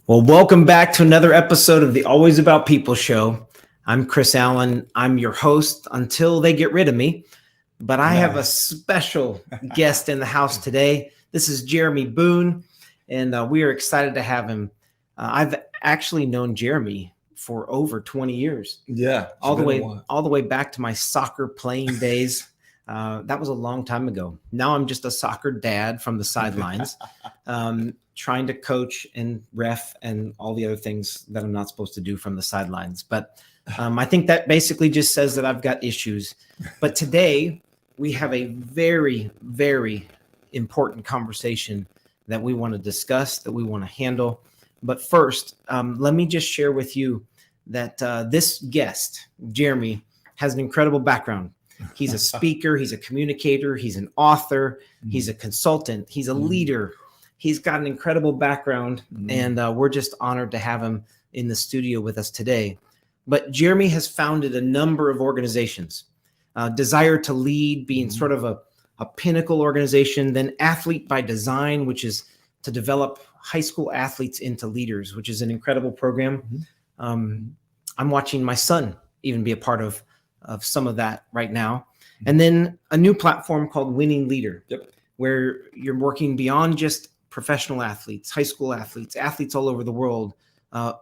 Well, welcome back to another episode of the Always About People show. I'm Chris Allen. I'm your host until they get rid of me. But I have a special guest in the house today. This is Jeremy Boone, and we are excited to have him. I've actually known Jeremy for over 20 years. Yeah, all the way back to my soccer playing days. That was a long time ago. Now I'm just a soccer dad from the sidelines. Trying to coach and ref and all the other things that I'm not supposed to do from the sidelines. But I think that basically just says that I've got issues. But today we have a very, very important conversation that we want to discuss, that we want to handle. But first, let me just share with you that this guest, Jeremy, has an incredible background. He's a speaker, he's a communicator, he's an author, he's a consultant, he's a leader. He's got an incredible background, and we're just honored to have him in the studio with us today. But Jeremy has founded a number of organizations, Desire to Lead being sort of a pinnacle organization, then Athlete by Design, which is to develop high school athletes into leaders, which is an incredible program. I'm watching my son even be a part of some of that right now. And then a new platform called Winning Leader, where you're working beyond just professional athletes, high school athletes, athletes all over the world,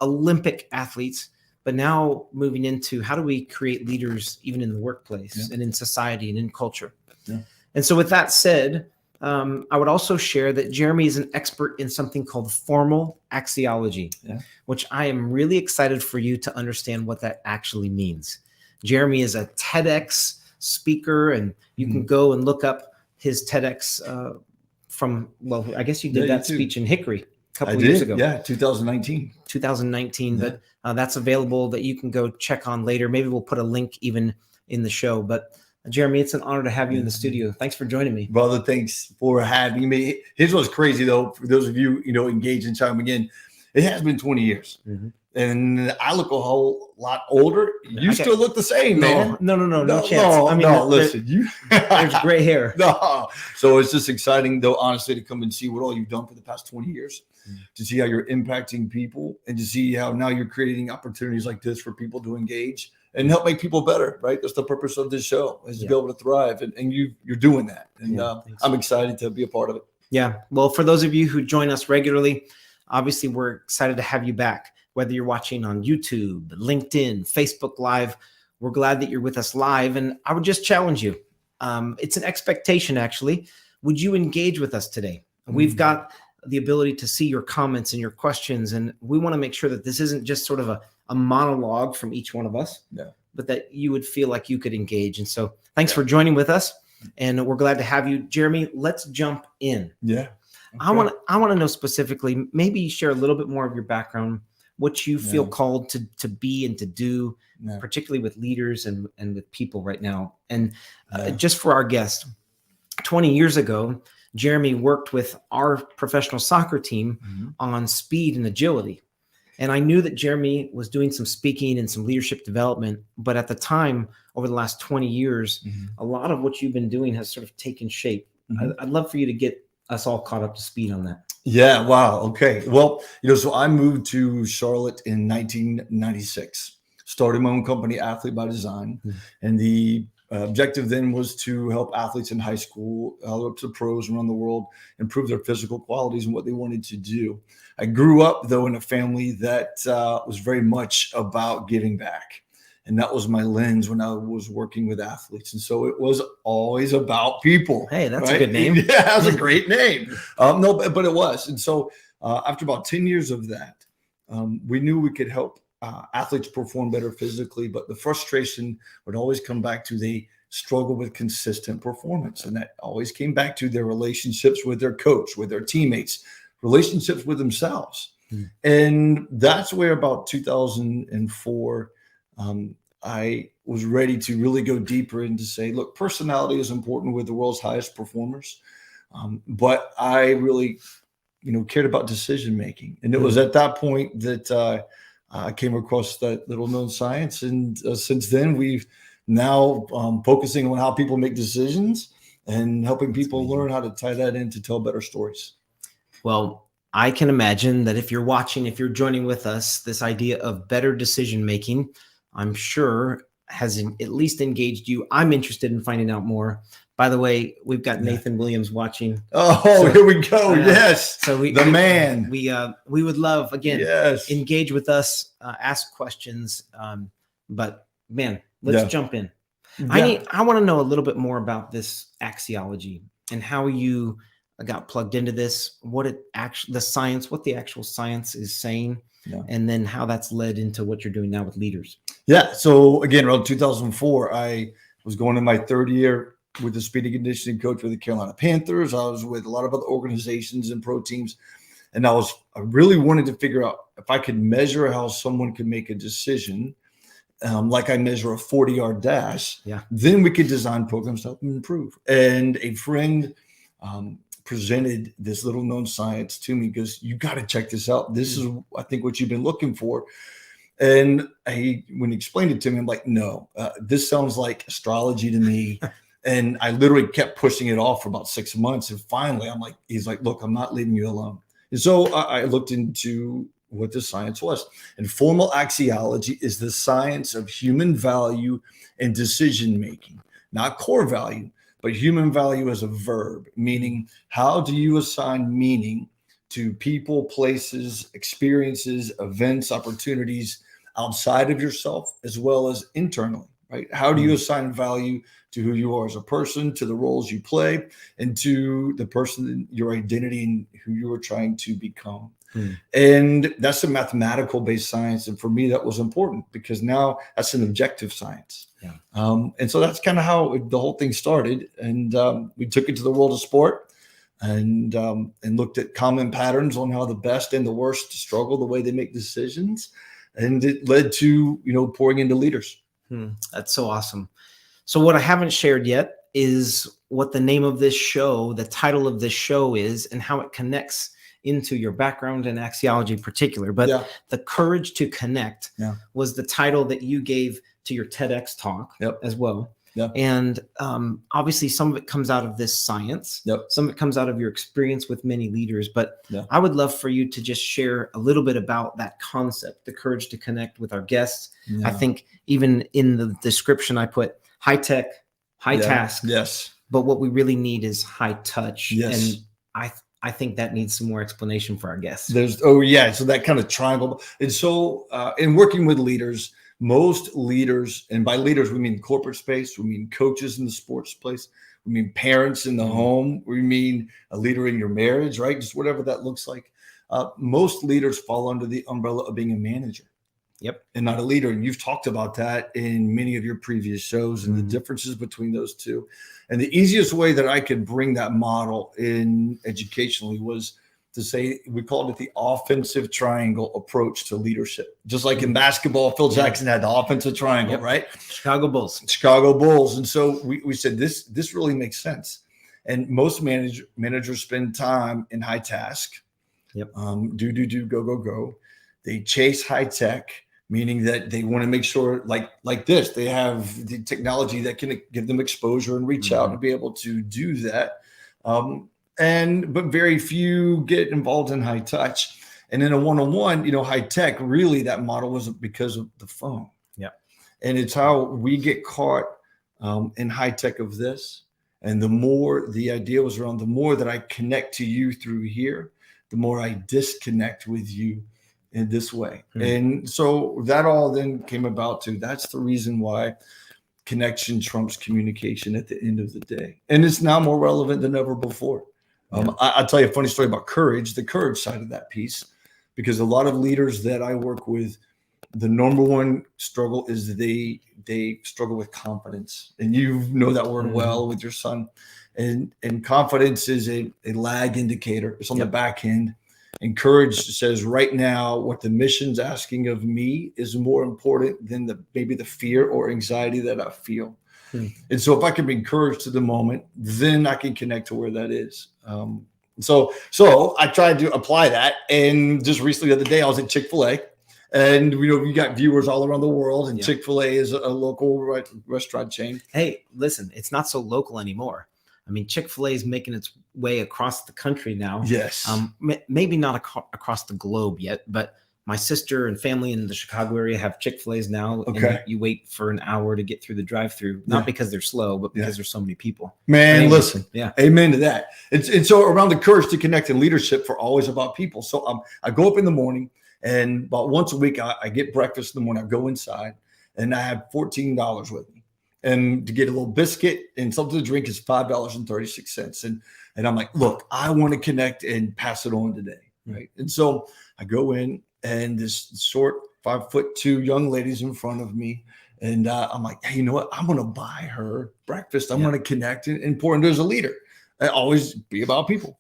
Olympic athletes, but now moving into how do we create leaders even in the workplace and in society and in culture. And so with that said, I would also share that Jeremy is an expert in something called formal axiology, which I am really excited for you to understand what that actually means. Jeremy is a TEDx speaker, and you can go and look up his TEDx I guess you did that speech in Hickory a couple of years ago. Yeah, 2019. But that's available that you can go check on later. Maybe we'll put a link even in the show. But Jeremy, it's an honor to have you in the studio. Thanks for joining me. Brother, thanks for having me. Here's what's crazy, though, for those of you, engaged in time again, it has been 20 years. And I look a whole lot older. You still look the same, man. No chance. Listen, there's gray hair. So it's just exciting, though, honestly, to come and see what all you've done for the past 20 years, to see how you're impacting people, and to see how now you're creating opportunities like this for people to engage and help make people better, right? That's the purpose of this show, is to be able to thrive. And you're doing that. And I'm excited to be a part of it. Yeah. Well, for those of you who join us regularly, obviously we're excited to have you back. Whether you're watching on YouTube, LinkedIn, Facebook Live, we're glad that you're with us live. And I would just challenge you. It's an expectation, actually. Would you engage with us today? We've got the ability to see your comments and your questions. And we want to make sure that this isn't just sort of a monologue from each one of us, but that you would feel like you could engage. And so thanks for joining with us. And we're glad to have you. Jeremy, let's jump in. Yeah. Okay. I want to know specifically, maybe share a little bit more of your background, what you feel called to be and to do, particularly with leaders and with people right now. And just for our guest, 20 years ago, Jeremy worked with our professional soccer team on speed and agility. And I knew that Jeremy was doing some speaking and some leadership development. But at the time, over the last 20 years, a lot of what you've been doing has sort of taken shape. I'd love for you to get us all caught up to speed on that. Yeah. Wow. Okay. Well, so I moved to Charlotte in 1996, started my own company, Athlete by Design. And the objective then was to help athletes in high school, up to pros around the world, improve their physical qualities and what they wanted to do. I grew up, though, in a family that was very much about giving back. And that was my lens when I was working with athletes. And so it was always about people. Hey, that's right? a good name. Yeah, that's a great name. No, but it was. And so after about 10 years of that, we knew we could help athletes perform better physically, but the frustration would always come back to they struggle with consistent performance. And that always came back to their relationships with their coach, with their teammates, relationships with themselves. And that's where about 2004, I was ready to really go deeper and to say, look, personality is important with the world's highest performers. But I really, cared about decision making. And it was at that point that I came across that little known science. And since then, we've now focusing on how people make decisions and helping people learn how to tie that in to tell better stories. Well, I can imagine that if you're watching, if you're joining with us, this idea of better decision making, I'm sure has at least engaged you. I'm interested in finding out more. By the way, we've got Nathan Williams watching. Oh, so, here we go. Yes. So we would love, again, engage with us, ask questions. But man, let's jump in. Yeah. I want to know a little bit more about this axiology and how you got plugged into this, what the actual science is saying, and then how that's led into what you're doing now with leaders. Yeah. So again, around 2004, I was going in my third year with the speed and conditioning coach with the Carolina Panthers. I was with a lot of other organizations and pro teams. And I really wanted to figure out if I could measure how someone could make a decision, like I measure a 40-yard dash, then we could design programs to help them improve. And a friend presented this little known science to me because you got to check this out. This is, I think, what you've been looking for. And when he explained it to me, I'm like, no, this sounds like astrology to me. And I literally kept pushing it off for about 6 months. And finally, he's like, look, I'm not leaving you alone. And so I looked into what the science was. And formal axiology is the science of human value and decision-making, not core value, but human value as a verb, meaning how do you assign meaning to people, places, experiences, events, opportunities outside of yourself, as well as internally, right? How do you assign value to who you are as a person, to the roles you play, and to the person, your identity, and who you are trying to become? And that's a mathematical based science. And for me, that was important because now that's an objective science. And so that's kind of how the whole thing started. And we took it to the world of sport and looked at common patterns on how the best and the worst struggle, the way they make decisions. And it led to, pouring into leaders. That's so awesome. So what I haven't shared yet is what the name of this show, the title of this show is, and how it connects into your background and axiology in particular. But The Courage to Connect was the title that you gave to your TEDx talk as well. And obviously some of it comes out of this science. Some of it comes out of your experience with many leaders. But I would love for you to just share a little bit about that concept, the courage to connect with our guests. I think even in the description I put high tech, high task. But what we really need is high touch. And I think that needs some more explanation for our guests. So that kind of triangle. And so in working with leaders, most leaders, and by leaders, we mean corporate space, we mean coaches in the sports place, we mean parents in the home, we mean a leader in your marriage, right? Just whatever that looks like. Most leaders fall under the umbrella of being a manager. And not a leader. And you've talked about that in many of your previous shows and the differences between those two. And the easiest way that I could bring that model in educationally was to say, we called it the offensive triangle approach to leadership. Just like in basketball, Phil Jackson had the offensive triangle, right? Chicago Bulls. And so we said, this really makes sense. And most managers spend time in high task. Do, go. They chase high tech, meaning that they want to make sure like this, they have the technology that can give them exposure and reach out and be able to do that. But very few get involved in high touch. And in a one-on-one, high tech, really that model was because of the phone. And it's how we get caught in high tech of this. And the more the idea was around, the more that I connect to you through here, the more I disconnect with you in this way. And so that all then came about to, that's the reason why connection trumps communication at the end of the day. And it's now more relevant than ever before. I'll tell you a funny story about courage, the courage side of that piece, because a lot of leaders that I work with, the number one struggle is they struggle with confidence. And you know that word well with your son. And confidence is a lag indicator. It's on the back end. And courage says right now, what the mission's asking of me is more important than maybe the fear or anxiety that I feel. And so if I can bring courage to the moment, then I can connect to where that is. So I tried to apply that. And just recently, the other day, I was at Chick-fil-A. And, you got viewers all around the world. And Chick-fil-A is a local restaurant chain. Hey, listen, it's not so local anymore. I mean, Chick-fil-A is making its way across the country now. Yes. Maybe not across the globe yet, but my sister and family in the Chicago area have Chick-fil-A's now. Okay. And you wait for an hour to get through the drive-through, not because they're slow, but because there's so many people. Man, listen. Yeah. Amen to that. And so around the courage to connect and leadership for always about people. So I go up in the morning, and about once a week, I get breakfast in the morning. I go inside, and I have $14 with me. And to get a little biscuit and something to drink is $5.36. And I'm like, look, I want to connect and pass it on today. Right. And so I go in, and this short 5'2" young lady's in front of me. And I'm like, hey, you know what? I'm going to buy her breakfast. I'm going to connect and pour into as a leader. I always be about people.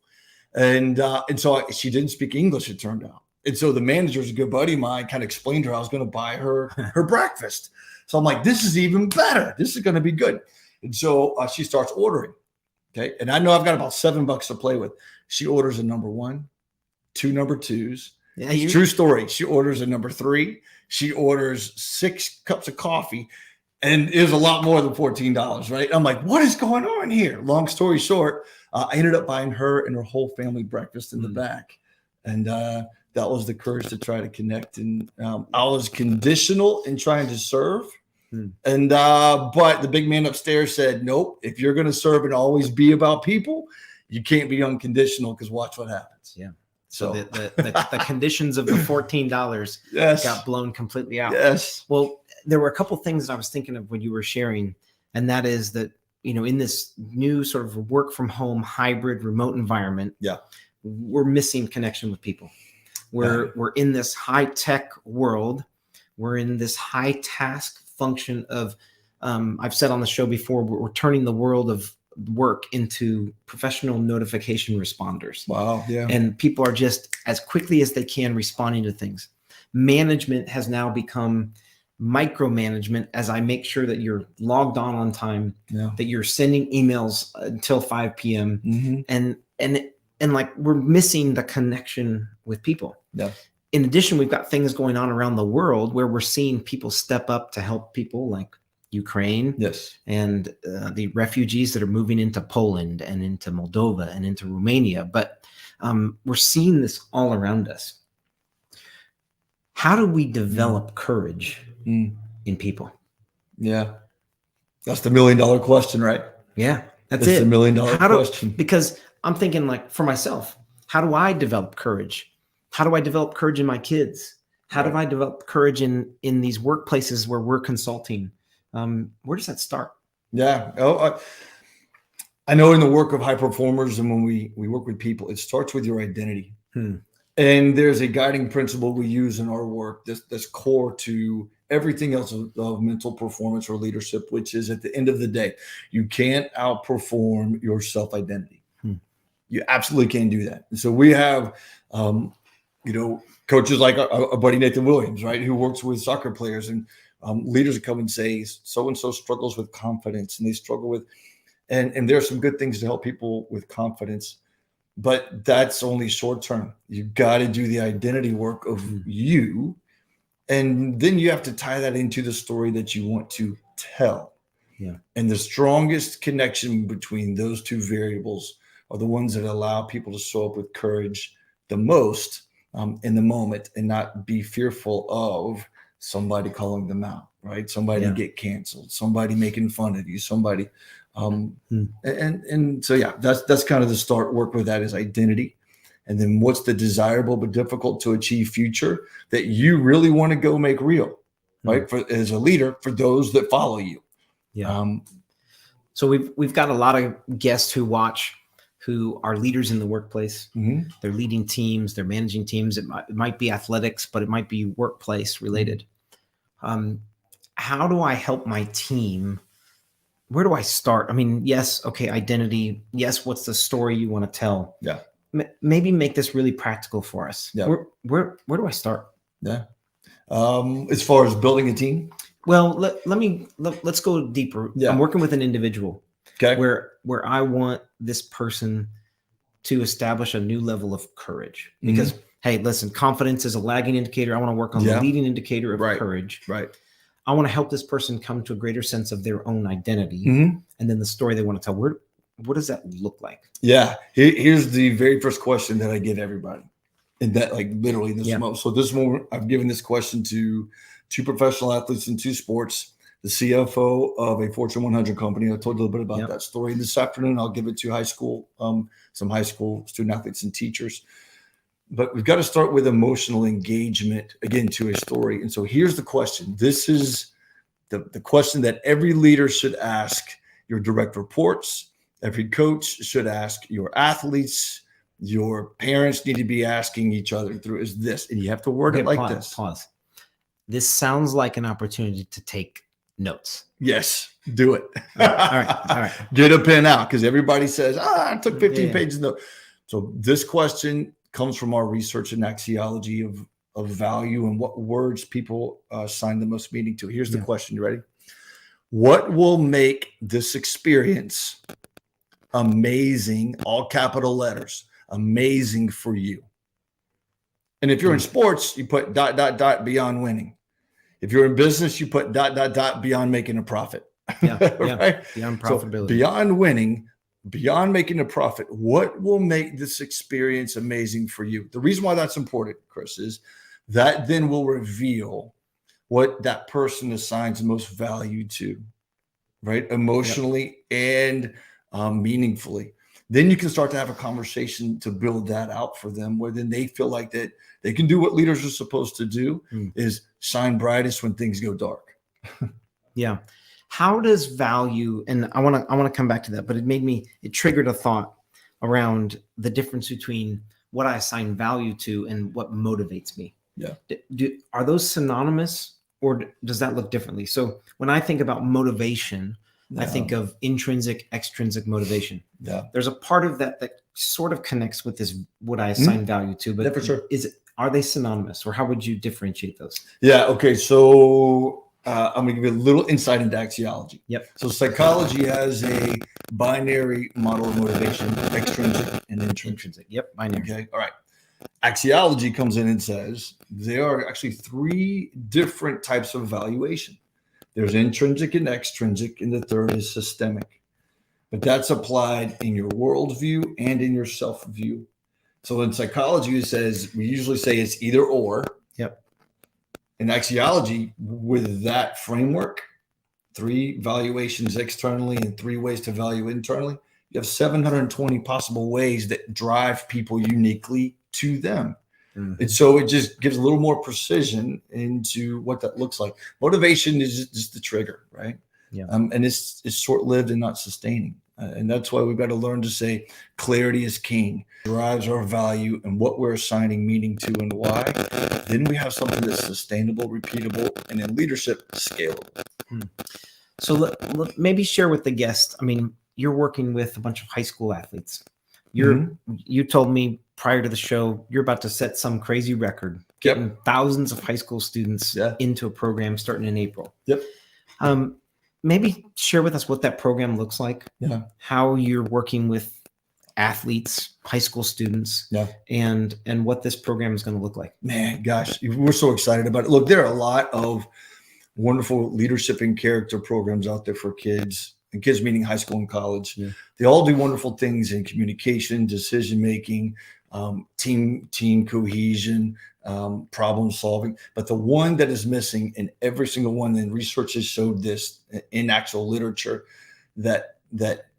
And so she didn't speak English, it turned out. And so the manager's a good buddy of mine, kind of explained to her I was going to buy her breakfast. So I'm like, this is even better. This is going to be good. And so she starts ordering. Okay. And I know I've got about $7 to play with. She orders a number 1, 2 number 2s. Yeah, true story. She orders a number 3. She orders 6 cups of coffee, and it was a lot more than $14, right? I'm like, what is going on here? Long story short, I ended up buying her and her whole family breakfast in the back. And that was the courage to try to connect. And I was conditional in trying to serve. And but the big man upstairs said, nope, if you're going to serve and always be about people, you can't be unconditional, because watch what happens. Yeah. So the conditions of the $14 got blown completely out. Yes. Well, there were a couple things that I was thinking of when you were sharing, and that is that, in this new sort of work from home, hybrid, remote environment, we're missing connection with people. We're in this high tech world. We're in this high task function of, I've said on the show before, we're turning the world of work into professional notification responders. Wow. Yeah. And people are just, as quickly as they can, responding to things. Management has now become micromanagement, as I make sure that you're logged on time, that you're sending emails until 5 p.m. And like, we're missing the connection with people. Yeah. In addition, we've got things going on around the world where we're seeing people step up to help people, like Ukraine, and the refugees that are moving into Poland and into Moldova and into Romania. But we're seeing this all around us. How do we develop courage in people? Yeah. That's the $1 million question, right? Yeah, that's the $1 million question. Because I'm thinking, like, for myself, how do I develop courage? How do I develop courage in my kids? How do I develop courage in these workplaces where we're consulting? Where does that start? Yeah. I know in the work of high performers, and when we work with people, it starts with your identity. And there's a guiding principle we use in our work that's core to everything else of mental performance or leadership, which is, at the end of the day, you can't outperform your self-identity. You absolutely can't do that. And so we have, coaches like our buddy Nathan Williams, right, who works with soccer players, and leaders that come and say, so-and-so struggles with confidence, and they struggle with, and there are some good things to help people with confidence, but that's only short term. You got to do the identity work of you. And then you have to tie that into the story that you want to tell. Yeah. And the strongest connection between those two variables are the ones that allow people to show up with courage the most in the moment, and not be fearful of somebody calling them out, right? Somebody get canceled, somebody making fun of you, somebody. And so, that's kind of the start. Work with that is identity. and then what's the desirable but difficult to achieve future that you really want to go make real, right? For as a leader, for those that follow you. Yeah. So we've got a lot of guests who watch, who are leaders in the workplace. Mm-hmm. They're leading teams, they're managing teams. It might be athletics, but it might be workplace related. How do I help my team? Where do I start? I mean, yes, okay, identity. Yes, what's the story you want to tell? Yeah. Maybe make this really practical for us. Yeah. Where do I start? Yeah. As far as building a team. Well, let's go deeper. Yeah. I'm working with an individual. Okay. Where I want this person to establish a new level of courage. Because hey, listen, confidence is a lagging indicator. I want to work on the leading indicator of courage. Right. I want to help this person come to a greater sense of their own identity, and then the story they want to tell. What does that look like? Yeah. Here's the very first question that I give everybody. And that, like, literally this moment. So this moment, I've given this question to 2 professional athletes in 2 sports, the CFO of a Fortune 100 company. I told you a little bit about that story. This afternoon, I'll give it to some high school student athletes and teachers. But we've got to start with emotional engagement, again, to a story. And so here's the question. This is the question that every leader should ask your direct reports. Every coach should ask your athletes. Your parents need to be asking each other through is this, and you have to word it like this. Pause. This sounds like an opportunity to take notes. Yes, do it. All right. Get a pen out, because everybody says, I took 15 pages of notes. So this question comes from our research in axiology of value and what words people assign the most meaning to. Here's the question. You ready? What will make this experience amazing, all capital letters, amazing for you? And if you're in sports, you put ... beyond winning. If you're in business, you put ... beyond making a profit. Right? Beyond profitability. So beyond winning, beyond making a profit, what will make this experience amazing for you? The reason why that's important, Chris, is that then will reveal what that person assigns most value to, right? Emotionally and meaningfully. Then you can start to have a conversation to build that out for them, where then they feel like that they can do what leaders are supposed to do, is shine brightest when things go dark. Yeah. How does value, and I want to come back to that, but it triggered a thought around the difference between what I assign value to and what motivates me. Yeah. Are those synonymous, or does that look differently? So when I think about motivation, I think of intrinsic, extrinsic motivation. Yeah. There's a part of that sort of connects with this, what I assign value to, but for sure. Are they synonymous, or how would you differentiate those? Yeah. Okay. So I'm going to give you a little insight into axiology. Yep. So psychology has a binary model of motivation, extrinsic and intrinsic. Yep. Binary. Okay. All right. Axiology comes in and says there are actually 3 different types of evaluation. There's intrinsic and extrinsic, and the third is systemic. But that's applied in your worldview and in your self-view. So in psychology, it says, we usually say it's either or. Yep. In axiology, with that framework, 3 valuations externally and 3 ways to value internally, you have 720 possible ways that drive people uniquely to them. And so it just gives a little more precision into what that looks like. Motivation is just the trigger, right? Yeah. And it's short-lived and not sustaining. And that's why we've got to learn to say clarity is king, drives our value and what we're assigning meaning to and why. Then we have something that's sustainable, repeatable, and in leadership, scalable. So maybe share with the guest. I mean, you're working with a bunch of high school athletes. You told me prior to the show, you're about to set some crazy record, getting thousands of high school students into a program starting in April. Yep. Maybe share with us what that program looks like, how you're working with athletes, high school students, and what this program is going to look like. Man, gosh, we're so excited about it. Look, there are a lot of wonderful leadership and character programs out there for kids, and kids meaning high school and college. They all do wonderful things in communication, decision-making, team cohesion, problem solving. But the one that is missing in every single one, and research has showed this in actual literature, that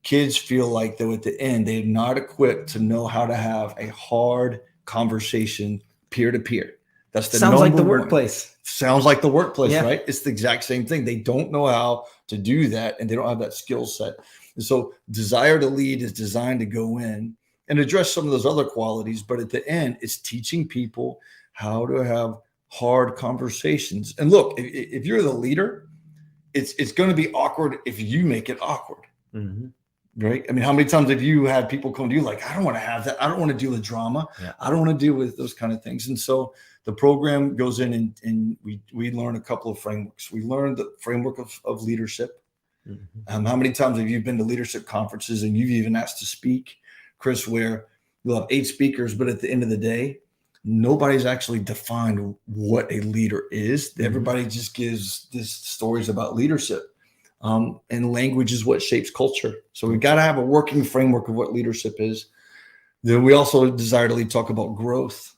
kids feel like, though, at the end, they're not equipped to know how to have a hard conversation peer to peer. That's the Sounds like the number one. workplace. Sounds like the workplace, Yeah. right? It's the exact same thing. They don't know how to do that, and they don't have that skill set. And so Desire to Lead is designed to go in and address some of those other qualities. But at the end, it's teaching people how to have hard conversations. And look, if you're the leader, it's going to be awkward if you make it awkward. Mm-hmm. Right. I mean, how many times have you had people come to you like, I don't want to have that. I don't want to deal with drama. Yeah. I don't want to deal with those kind of things. And so the program goes in and we learn a couple of frameworks. We learn the framework of leadership. Mm-hmm. How many times have you been to leadership conferences and you've even asked to speak, Chris, where you'll have 8 speakers, but at the end of the day, nobody's actually defined what a leader is. Mm-hmm. Everybody just gives these stories about leadership. And language is what shapes culture. So we've got to have a working framework of what leadership is. Then we also Desire to Lead talk about growth,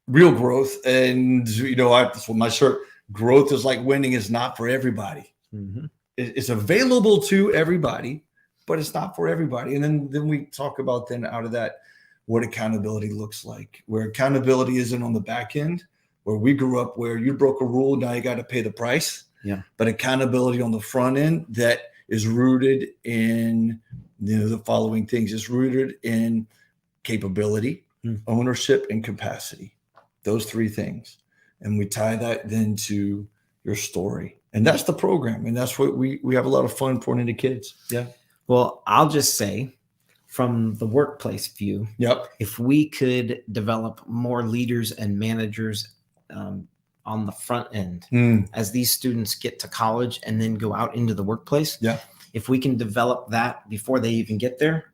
real growth. And, that's what my shirt, growth is like winning is not for everybody. Mm-hmm. It's available to everybody, but it's not for everybody. And then we talk about then out of that, what accountability looks like, where accountability isn't on the back end, where we grew up, where you broke a rule, now you got to pay the price. Yeah. But accountability on the front end that is rooted in the following things. It's rooted in capability, ownership, and capacity. Those 3 things. And we tie that then to your story. And that's the program. And that's what we have a lot of fun pouring into kids. Yeah. Well, I'll just say from the workplace view, if we could develop more leaders and managers on the front end as these students get to college and then go out into the workplace. Yeah. If we can develop that before they even get there,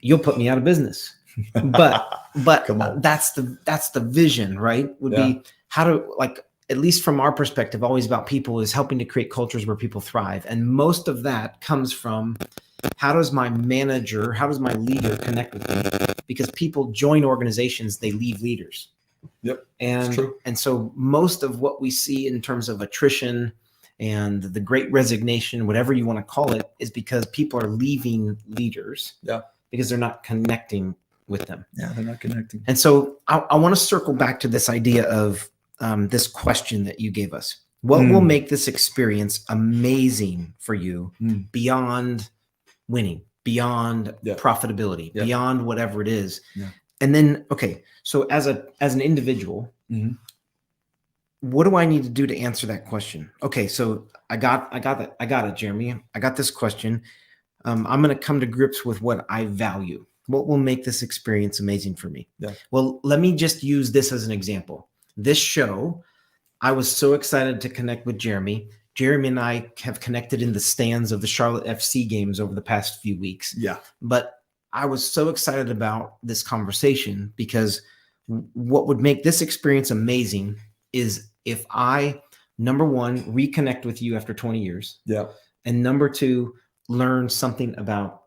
you'll put me out of business. But that's the vision, right? Would be how to, like, at least from our perspective, always about people, is helping to create cultures where people thrive. And most of that comes from how does my manager, how does my leader connect with me? Because people join organizations, they leave leaders. Yep. And so most of what we see in terms of attrition and the great resignation, whatever you want to call it, is because people are leaving leaders because they're not connecting with them. Yeah, they're not connecting. And so I want to circle back to this idea of this question that you gave us. What will make this experience amazing for you beyond winning, beyond profitability, beyond whatever it is? Yeah. And then, okay, so as an individual, what do I need to do to answer that question? Okay, so I got it, Jeremy. I got this question. I'm going to come to grips with what I value. What will make this experience amazing for me? Yeah. Well, let me just use this as an example. This show, I was so excited to connect with Jeremy. Jeremy and I have connected in the stands of the Charlotte FC games over the past few weeks. Yeah. But I was so excited about this conversation because what would make this experience amazing is if I, number one, reconnect with you after 20 years. Yeah. And number 2, learn something about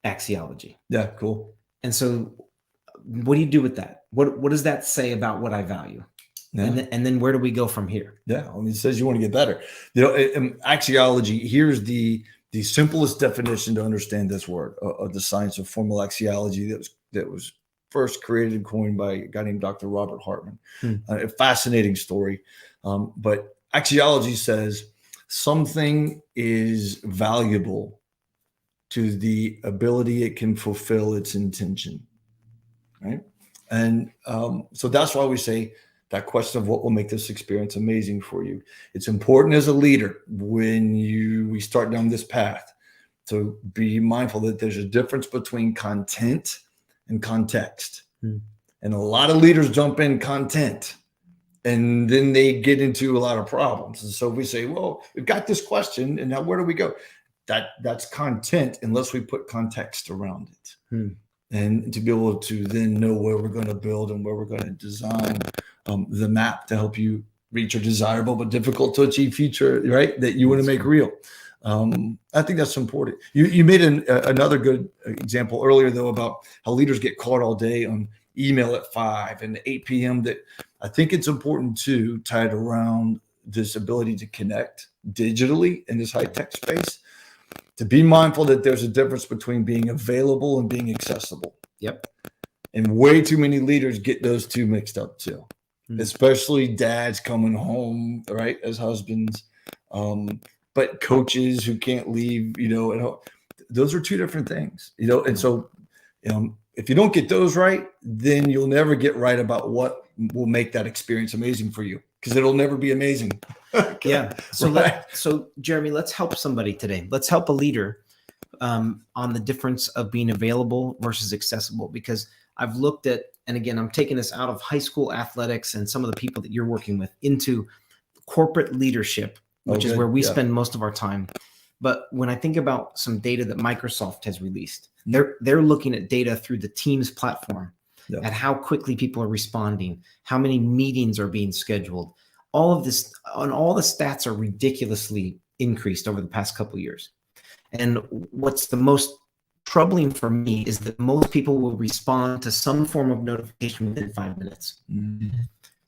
axiology. Yeah, cool. And so what do you do with that? What does that say about what I value? Yeah. And then where do we go from here? Yeah, I mean, it says you want to get better. Axiology, here's the simplest definition to understand this word, of the science of formal axiology that was first created and coined by a guy named Dr. Robert Hartman. A fascinating story. But axiology says something is valuable to the ability it can fulfill its intention, right? And so that's why we say that question of what will make this experience amazing for you. It's important as a leader when we start down this path to be mindful that there's a difference between content and context. And a lot of leaders jump in content and then they get into a lot of problems. And so we say, well, we've got this question and now where do we go? That's content unless we put context around it. And to be able to then know where we're going to build and where we're going to design the map to help you reach your desirable but difficult to achieve future, right? That you want to make real. I think that's important. You made another good example earlier, though, about how leaders get caught all day on email at 5 and 8 p.m. That I think it's important to tie it around this ability to connect digitally in this high-tech space. to be mindful that there's a difference between being available and being accessible. Yep. And way too many leaders get those two mixed up too, especially dads coming home, right, as husbands, but coaches who can't leave, those are two different things, and so if you don't get those right, then you'll never get right about what will make that experience amazing for you, because it'll never be amazing. Yeah. So right. So Jeremy, let's help somebody today. Let's help a leader on the difference of being available versus accessible, because I've looked at, and again, I'm taking this out of high school athletics and some of the people that you're working with into corporate leadership, which is where we spend most of our time. But when I think about some data that Microsoft has released, they're looking at data through the Teams platform, at how quickly people are responding, how many meetings are being scheduled. All of this, and all the stats are ridiculously increased over the past couple of years. And what's the most troubling for me is that most people will respond to some form of notification within 5 minutes.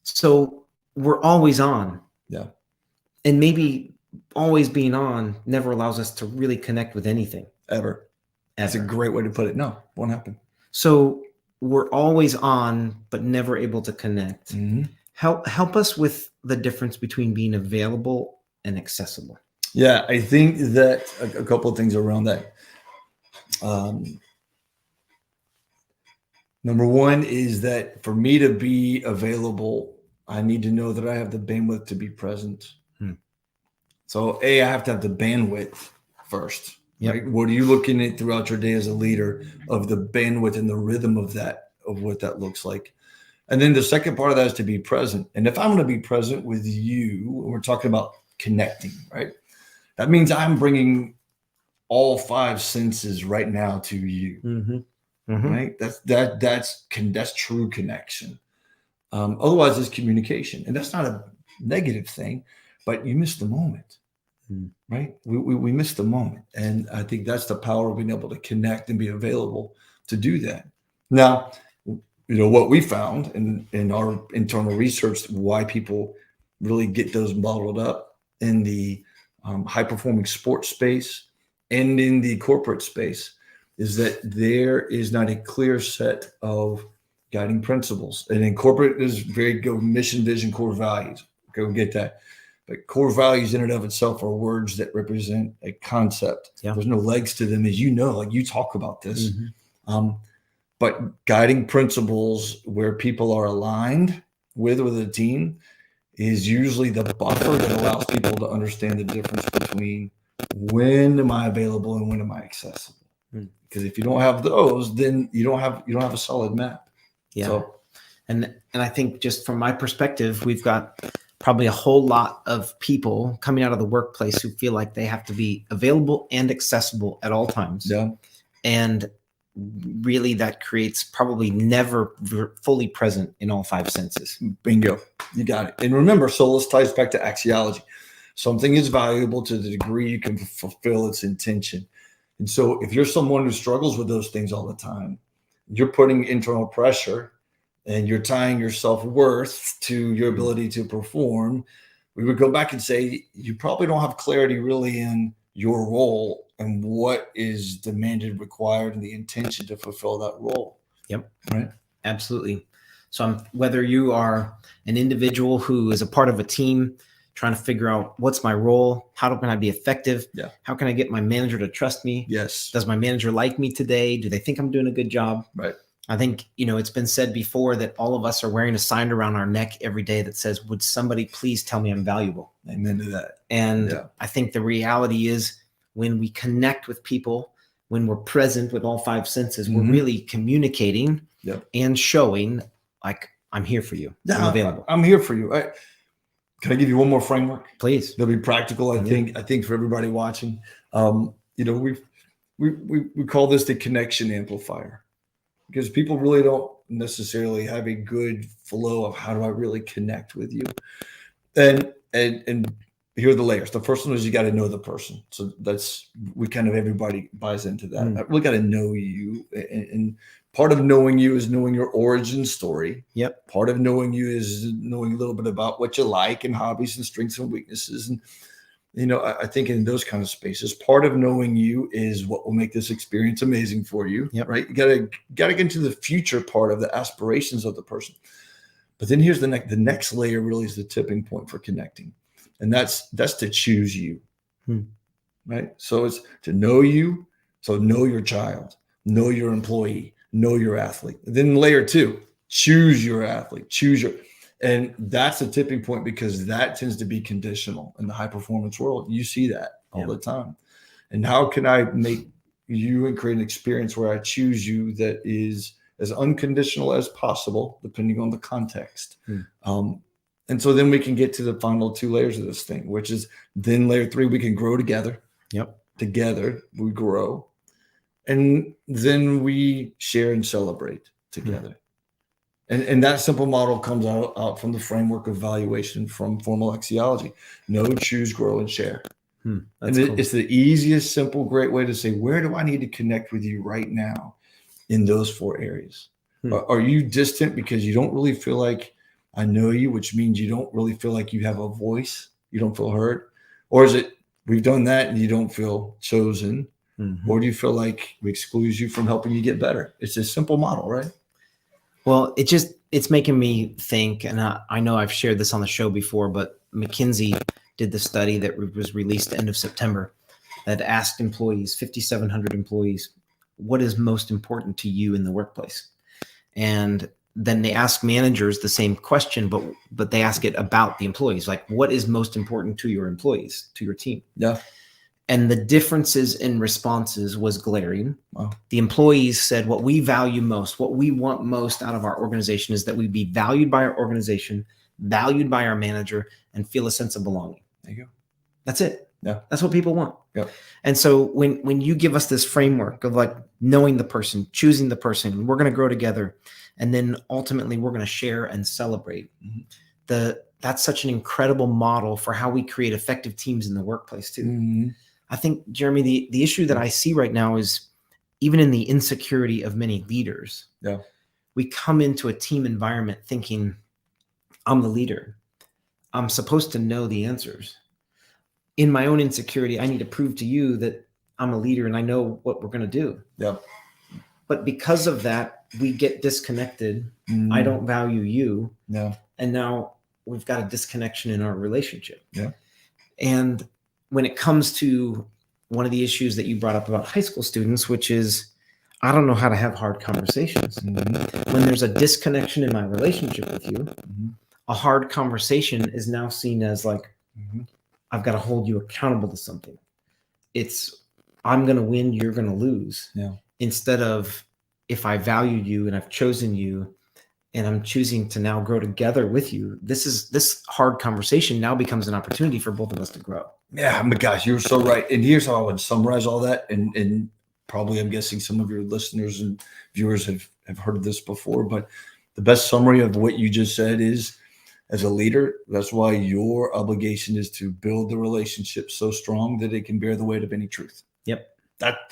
So we're always on. Yeah. And maybe always being on never allows us to really connect with anything. Ever. That's a great way to put it. No, won't happen. So we're always on, but never able to connect. Help us with the difference between being available and accessible. Yeah, I think that a couple of things around that. Number one is that for me to be available, I need to know that I have the bandwidth to be present. So I have to have the bandwidth first. Right? What are you looking at throughout your day as a leader of the bandwidth and the rhythm of that, of what that looks like? And then the second part of that is to be present. And if I'm going to be present with you, we're talking about connecting, right? That means I'm bringing all 5 senses right now to you, right? That's true connection. Otherwise, it's communication, and that's not a negative thing, but you miss the moment, right? We miss the moment, and I think that's the power of being able to connect and be available to do that. Now, what we found in our internal research, why people really get those bottled up in the high-performing sports space and in the corporate space, is that there is not a clear set of guiding principles. And in corporate is very good mission, vision, core values. Go get that. But core values in and of itself are words that represent a concept. There's no legs to them, as you know, like you talk about this. But guiding principles where people are aligned with a team is usually the buffer that allows people to understand the difference between when am I available and when am I accessible. Because if you don't have those, then you don't have a solid map. So, and I think just from my perspective, we've got probably a whole lot of people coming out of the workplace who feel like they have to be available and accessible at all times. And really that creates probably never fully present in all 5 senses. Bingo. You got it. And remember, so this ties back to axiology. Something is valuable to the degree you can fulfill its intention. And so if you're someone who struggles with those things all the time, you're putting internal pressure and you're tying your self-worth to your ability to perform, we would go back and say, you probably don't have clarity really in your role and what is demanded, required, and the intention to fulfill that role. Right. Absolutely. So whether you are an individual who is a part of a team, trying to figure out what's my role, how can I be effective? How can I get my manager to trust me? Does my manager like me today? Do they think I'm doing a good job? Right. I think, it's been said before that all of us are wearing a sign around our neck every day that says, would somebody please tell me I'm valuable? Amen to that. And I think the reality is when we connect with people, when we're present with all 5 senses, we're really communicating and showing like, I'm here for you. I'm available. I'm here for you. Can I give you one more framework? Please. That'll be practical. I think for everybody watching, we call this the connection amplifier, because people really don't necessarily have a good flow of how do I really connect with you. And here are the layers. The first one is you got to know the person. So everybody buys into that. I really got to know you. And part of knowing you is knowing your origin story. Part of knowing you is knowing a little bit about what you like and hobbies and strengths and weaknesses. I think in those kind of spaces, part of knowing you is what will make this experience amazing for you. Yep. Right. You gotta get into the future part of the aspirations of the person. But then here's the next layer really is the tipping point for connecting. And that's to choose you. Right. So it's to know you. So know your child, know your employee, know your athlete. And then layer 2, choose your athlete, and that's a tipping point because that tends to be conditional in the high performance world. You see that all the time. And how can I make you and create an experience where I choose you that is as unconditional as possible, depending on the context. And so then we can get to the final 2 layers of this thing, which is then layer 3, we can grow together. Yep. Together we grow. And then we share and celebrate together. And that simple model comes out from the framework of valuation from formal axiology. Know, choose, grow, and share. And cool. It's the easiest, simple, great way to say, where do I need to connect with you right now in those 4 areas? Are you distant because you don't really feel like I know you, which means you don't really feel like you have a voice, you don't feel heard? Or is it we've done that and you don't feel chosen? Or do you feel like we exclude you from helping you get better? It's a simple model, right? Well, it's making me think, and I know I've shared this on the show before, but McKinsey did the study that was released end of September that asked employees, 5,700 employees, what is most important to you in the workplace? And then they ask managers the same question, but they ask it about the employees, like what is most important to your employees, to your team? Yeah. And the differences in responses was glaring. Wow. The employees said what we value most, what we want most out of our organization is that we be valued by our organization, valued by our manager, and feel a sense of belonging. There you go. That's it. Yeah. That's what people want. Yep. And so when you give us this framework of like knowing the person, choosing the person, we're going to grow together, and then ultimately we're going to share and celebrate. That's such an incredible model for how we create effective teams in the workplace too. I think, Jeremy, the issue that I see right now is even in the insecurity of many leaders. Yeah. We come into a team environment thinking, I'm the leader. I'm supposed to know the answers. In my own insecurity, I need to prove to you that I'm a leader and I know what we're going to do. Yeah. But because of that, we get disconnected. I don't value you. Yeah. And now we've got a disconnection in our relationship. Yeah. And when it comes to one of the issues that you brought up about high school students, which is, I don't know how to have hard conversations. When there's a disconnection in my relationship with you, a hard conversation is now seen as like, I've got to hold you accountable to something. It's, I'm going to win, you're going to lose. Yeah. Instead of, if I value you and I've chosen you and I'm choosing to now grow together with you, this hard conversation now becomes an opportunity for both of us to grow. Yeah, my gosh, you're so right. And here's how I would summarize all that. And probably I'm guessing some of your listeners and viewers have heard this before, but the best summary of what you just said is, as a leader, that's why your obligation is to build the relationship so strong that it can bear the weight of any truth. Yep.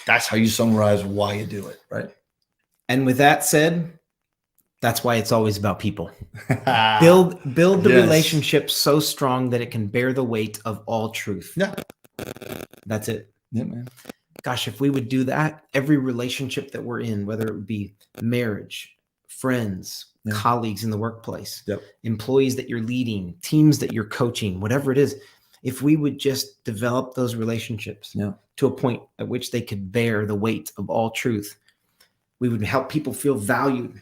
That's how you summarize why you do it, right? And with that said, that's why it's always about people. Build the relationship so strong that it can bear the weight of all truth. Yeah. That's it. Yeah, man. Gosh, if we would do that, every relationship that we're in, whether it would be marriage, friends, colleagues in the workplace, employees that you're leading, teams that you're coaching, whatever it is, if we would just develop those relationships to a point at which they could bear the weight of all truth, we would help people feel valued.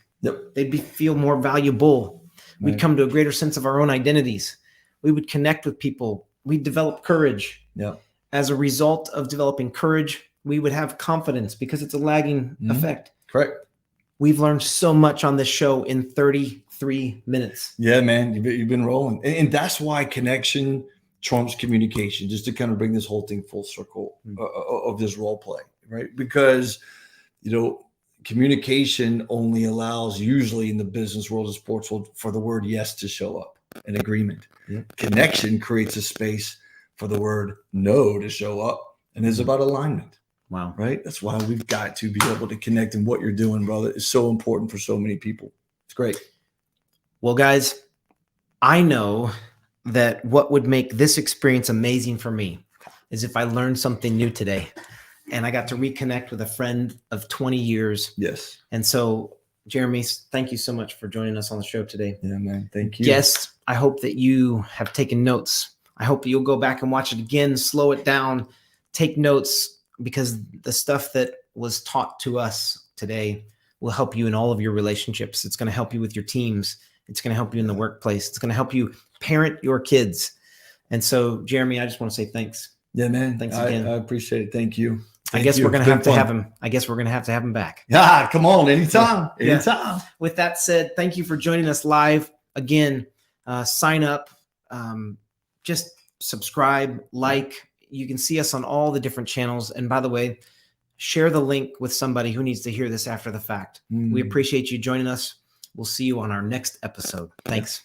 They'd feel more valuable. We'd come to a greater sense of our own identities. We would connect with people. We'd develop courage. As a result of developing courage, we would have confidence because it's a lagging effect. Correct. We've learned so much on this show in 33 minutes. Yeah, man, you've been rolling. And that's why connection trumps communication, just to kind of bring this whole thing full circle of this role play, right? Because, communication only allows, usually in the business world and sports world, for the word yes to show up, an agreement. Connection creates a space for the word no to show up, and it's about alignment. Wow. Right? That's why we've got to be able to connect, and what you're doing, brother, is so important for so many people. It's great. Well, guys, I know that what would make this experience amazing for me is if I learned something new today, and I got to reconnect with a friend of 20 years. Yes. And so, Jeremy, thank you so much for joining us on the show today. Yeah, man. Thank you. Yes, I hope that you have taken notes. I hope that you'll go back and watch it again, slow it down, take notes, because the stuff that was taught to us today will help you in all of your relationships. It's going to help you with your teams. It's going to help you in the workplace. It's going to help you parent your kids. And so, Jeremy, I just want to say thanks. Yeah, man. Thanks again. I appreciate it. Thank you. I guess we're going to have to have him. I guess we're going to have him back. Yeah, come on. Anytime. Yeah. Anytime. With that said, thank you for joining us live again. Sign up, just subscribe, like. You can see us on all the different channels. And by the way, share the link with somebody who needs to hear this after the fact. We appreciate you joining us. We'll see you on our next episode. Thanks.